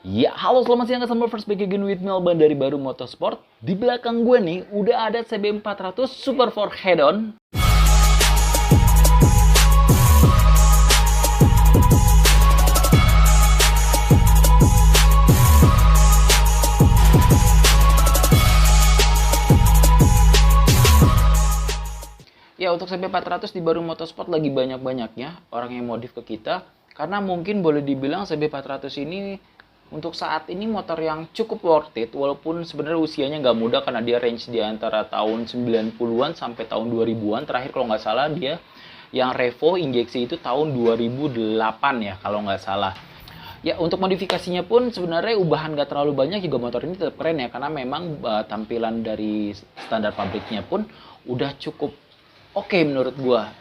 Ya, halo selamat siang customer first back again with Melban dari Baru Motorsport. Di belakang gue nih udah ada CB400 Super 4 Head-On. Ya, untuk CB400 di Baru Motorsport lagi banyak-banyaknya orang yang modif ke kita. Karena mungkin boleh dibilang CB400 ini untuk saat ini motor yang cukup worth it, walaupun sebenarnya usianya nggak muda karena dia range di antara tahun 90-an sampai tahun 2000-an. Terakhir kalau nggak salah dia yang Revo injeksi itu tahun 2008 ya kalau nggak salah. Ya, untuk modifikasinya pun sebenarnya ubahan nggak terlalu banyak, juga motor ini tetap keren ya, karena memang tampilan dari standar pabriknya pun udah cukup oke menurut gua.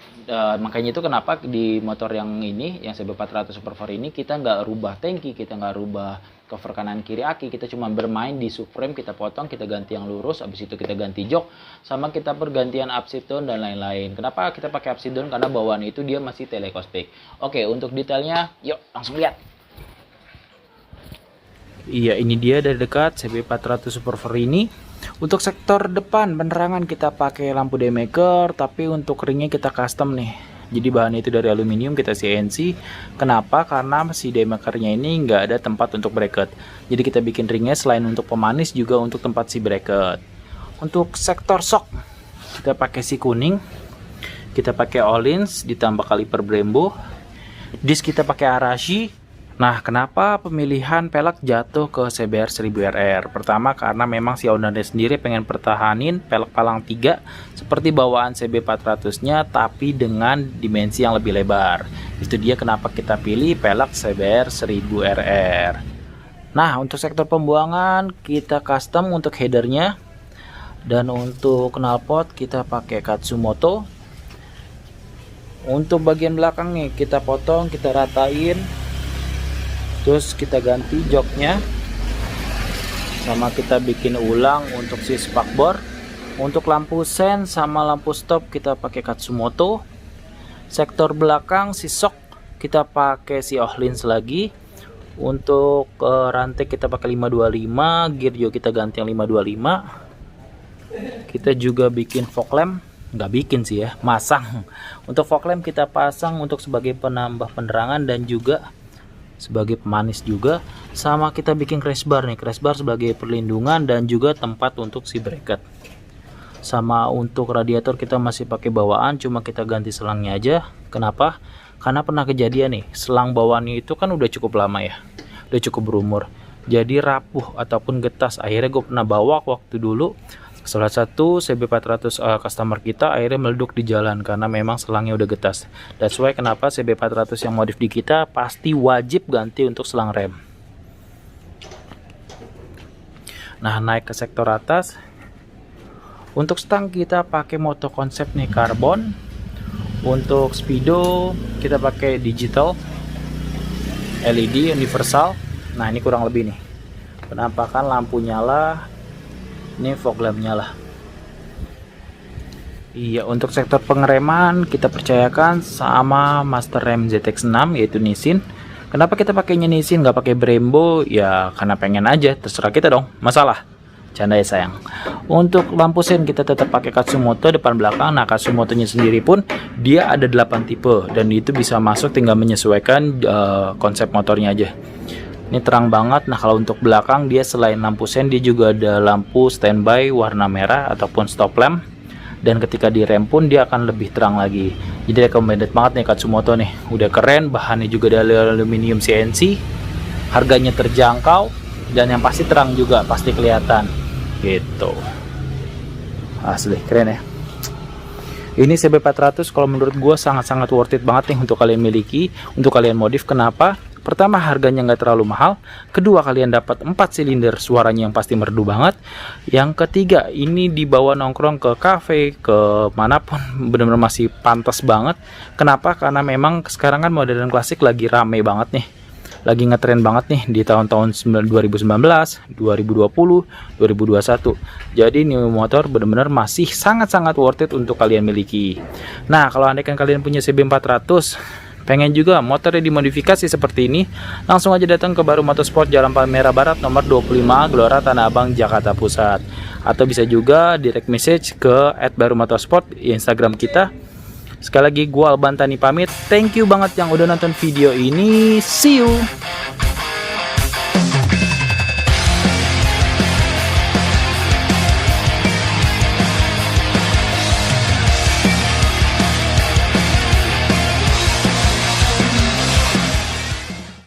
Makanya itu kenapa di motor yang ini, yang CB400 Super 4 ini, kita nggak rubah tangki, kita nggak rubah cover kanan kiri aki, kita cuma bermain di subframe, kita potong, kita ganti yang lurus, habis itu kita ganti jok, sama kita pergantian upside down dan lain-lain. Kenapa kita pakai upside down? Karena bawaan itu dia masih teleskopik. Oke, untuk detailnya, yuk langsung lihat. Iya, ini dia dari dekat CB400 Super 4 ini. Untuk sektor depan penerangan kita pakai lampu daymaker, tapi untuk ringnya kita custom nih. Jadi bahannya itu dari aluminium, kita CNC. Kenapa? Karena si daymakernya ini nggak ada tempat untuk bracket. Jadi kita bikin ringnya selain untuk pemanis juga untuk tempat si bracket. Untuk sektor shock kita pakai si kuning, kita pakai Öhlins ditambah kaliper Brembo. Disk kita pakai Arashi. Nah, kenapa pemilihan pelek jatuh ke CBR 1000RR? Pertama, karena memang si ownernya sendiri pengen pertahanin pelek palang 3 seperti bawaan CB400-nya, tapi dengan dimensi yang lebih lebar. Itu dia kenapa kita pilih pelek CBR 1000RR. Nah, untuk sektor pembuangan kita custom untuk headernya, dan untuk knalpot kita pakai Katsumoto. Untuk bagian belakang nih kita potong, kita ratain. Terus kita ganti joknya, sama kita bikin ulang untuk si spakbor. Untuk lampu sen sama lampu stop kita pakai Katsumoto. Sektor belakang si shock kita pakai si Öhlins lagi. Untuk rantai kita pakai 525, gear juga kita ganti yang 525. Kita juga bikin fog lamp, nggak bikin sih ya, masang. Untuk fog lamp kita pasang untuk sebagai penambah penerangan dan juga sebagai pemanis juga, sama kita bikin crash bar nih, crash bar sebagai perlindungan dan juga tempat untuk si bracket. Sama untuk radiator kita masih pakai bawaan, cuma kita ganti selangnya aja. Kenapa? Karena pernah kejadian nih, selang bawaannya itu kan udah cukup lama ya, udah cukup berumur, jadi rapuh ataupun getas. Akhirnya gue pernah bawa waktu dulu salah satu CB400 customer kita, akhirnya meleduk di jalan karena memang selangnya udah getas. That's why kenapa CB400 yang modif di kita pasti wajib ganti untuk selang rem. Nah, naik ke sektor atas. Untuk stang kita pakai moto konsep nih, karbon. Untuk speedo kita pakai digital LED universal. Nah, ini kurang lebih nih penampakan lampu nyala. Ini fog lampnya lah. Iya, untuk sektor pengereman kita percayakan sama master rem ZX6 yaitu Nissin. Kenapa kita pakainya Nissin nggak pakai Brembo? Ya karena pengen aja, terserah kita dong, masalah. Canda ya sayang. Untuk lampu sen kita tetap pakai Katsumoto depan belakang. Nah, Katsumotonya sendiri pun dia ada 8 tipe dan itu bisa masuk, tinggal menyesuaikan konsep motornya aja. Ini terang banget. Nah, kalau untuk belakang dia selain lampu sen dia juga ada lampu standby warna merah ataupun stop lamp, dan ketika direm pun dia akan lebih terang lagi. Jadi recommended banget nih Katsumoto nih, udah keren, bahannya juga dari aluminium CNC, harganya terjangkau, dan yang pasti terang juga, pasti kelihatan gitu. Asli keren ya. Ini CB400 kalau menurut gue sangat-sangat worth it banget nih untuk kalian miliki, untuk kalian modif. Kenapa? Pertama, harganya nggak terlalu mahal. Kedua, kalian dapat 4 silinder, suaranya yang pasti merdu banget. Yang ketiga, ini dibawa nongkrong ke cafe, ke manapun, benar-benar masih pantas banget. Kenapa? Karena memang sekarang kan modern klasik lagi rame banget nih, lagi ngetren banget nih di tahun-tahun 2019, 2020, 2021. Jadi ini motor benar-benar masih sangat-sangat worth it untuk kalian miliki. Nah, kalau andaikan kalian punya CB400, Pengen juga motornya dimodifikasi seperti ini? Langsung aja datang ke Baru Motorsport Jalan Palmera Barat nomor 25 Gelora Tanah Abang, Jakarta Pusat. Atau bisa juga direct message ke @barumotorsport Instagram kita. Sekali lagi gua Alban Tani pamit. Thank you banget yang udah nonton video ini. See you.